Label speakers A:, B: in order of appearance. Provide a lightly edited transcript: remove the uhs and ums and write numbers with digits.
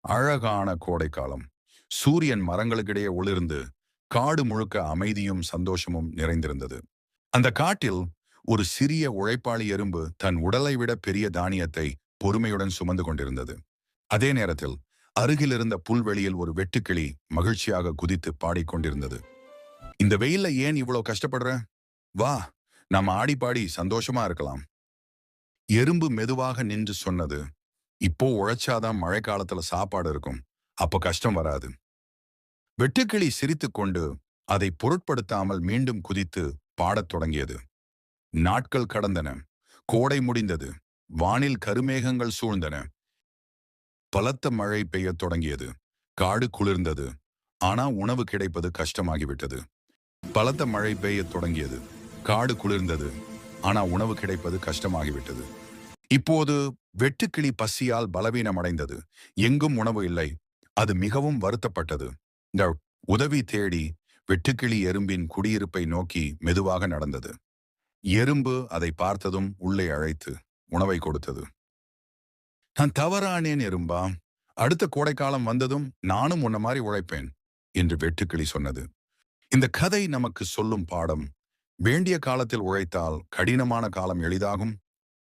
A: அழகான கோடைக்காலம். சூரியன் மரங்களுக்கிடையே ஒளிர்ந்து காடு முழுக்க அமைதியும் சந்தோஷமும் நிறைந்திருந்தது. அந்த காட்டில் ஒரு சிறிய உழைப்பாளி எறும்பு தன் உடலை விட பெரிய தானியத்தை பொறுமையுடன் சுமந்து கொண்டிருந்தது. அதே நேரத்தில் அருகில் இருந்த புல்வெளியில் ஒரு வெட்டுக்கிளி மகிழ்ச்சியாக குதித்து பாடிக்கொண்டிருந்தது. இந்த வெயில்ல ஏன் இவ்வளவு கஷ்டப்படுற? வா, நம்ம ஆடி பாடி சந்தோஷமா இருக்கலாம். எறும்பு மெதுவாக நின்று சொன்னது. இப்போ உழைச்சாதான் மழை காலத்துல சாப்பாடு இருக்கும். அப்போ கஷ்டம் வராது. வெட்டுக்கிளி சிரித்துக்கொண்டு அதை பொருட்படுத்தாமல் மீண்டும் குதித்து பாடத் தொடங்கியது. நாட்கள் கடந்தன. கோடை முடிந்தது. வானில் கருமேகங்கள் சூழ்ந்தன. பலத்த மழை பெய்யத் தொடங்கியது. காடு குளிர்ந்தது. ஆனா உணவு கிடைப்பது கஷ்டமாகிவிட்டது. பலத்த மழை பெய்யத் தொடங்கியது. காடு குளிர்ந்தது. ஆனா உணவு கிடைப்பது கஷ்டமாகிவிட்டது. இப்போது வெட்டுக்கிளி பசியால் பலவீனமடைந்தது. எங்கும் உணவு இல்லை. அது மிகவும் வருத்தப்பட்டது. இந்த உதவி தேடி வெட்டுக்கிளி எறும்பின் குடியிருப்பை நோக்கி மெதுவாக நடந்தது. எறும்பு அதை பார்த்ததும் உள்ளே அழைத்து உணவை கொடுத்தது. நான் தவறானேன் எறும்பா. அடுத்த கோடைக்காலம் வந்ததும் நானும் உன்ன மாதிரி உழைப்பேன் என்று வெட்டுக்கிளி சொன்னது. இந்த கதை நமக்கு சொல்லும் பாடம், வேண்டிய காலத்தில் உழைத்தால் கடினமான காலம் எளிதாகும்.